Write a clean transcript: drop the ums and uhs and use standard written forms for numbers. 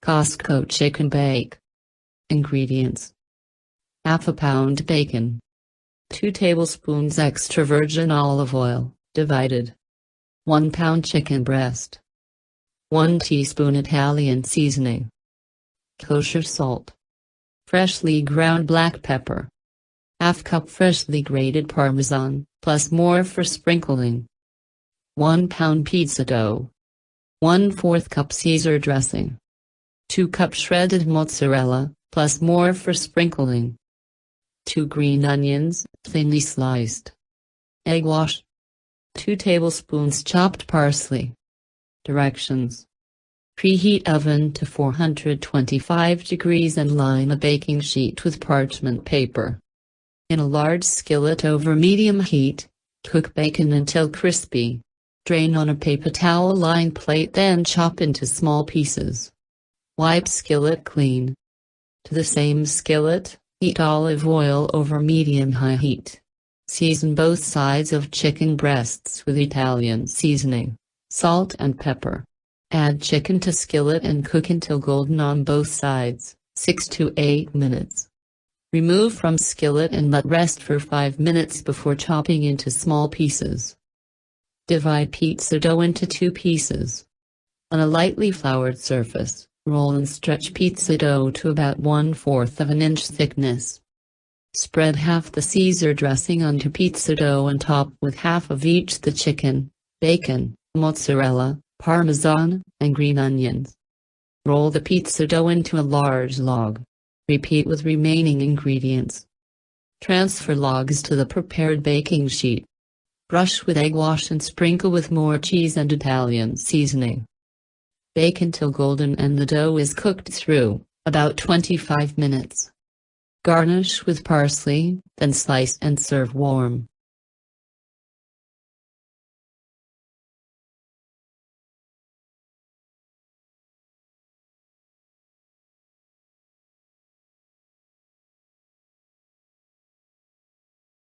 Costco Chicken Bake. Ingredients: half a pound bacon, 2 tablespoons extra virgin olive oil, divided, 1 pound chicken breast, 1 teaspoon Italian seasoning, kosher salt, freshly ground black pepper, half cup freshly grated Parmesan, plus more for sprinkling, 1 pound pizza dough, 1/4 cup Caesar dressing, 2 cups shredded mozzarella, plus more for sprinkling, 2 green onions, thinly sliced, egg wash, 2 tablespoons chopped parsley. Directions: preheat oven to 425 degrees and line a baking sheet with parchment paper. In a large skillet over medium heat, cook bacon until crispy. Drain on a paper towel-lined plate, then chop into small pieces. Wipe skillet clean. To the same skillet, heat olive oil over medium-high heat. Season both sides of chicken breasts with Italian seasoning, salt and pepper. Add chicken to skillet and cook until golden on both sides, 6 to 8 minutes. Remove from skillet and let rest for 5 minutes before chopping into small pieces. Divide pizza dough into 2 pieces. On a lightly floured surface, roll and stretch pizza dough to about 1/4 of an inch thickness. Spread half the Caesar dressing onto pizza dough and top with half of each the chicken, bacon, mozzarella, Parmesan, and green onions. Roll the pizza dough into a large log. Repeat with remaining ingredients. Transfer logs to the prepared baking sheet. Brush with egg wash and sprinkle with more cheese and Italian seasoning. Bake until golden and the dough is cooked through, about 25 minutes. Garnish with parsley, then slice and serve warm.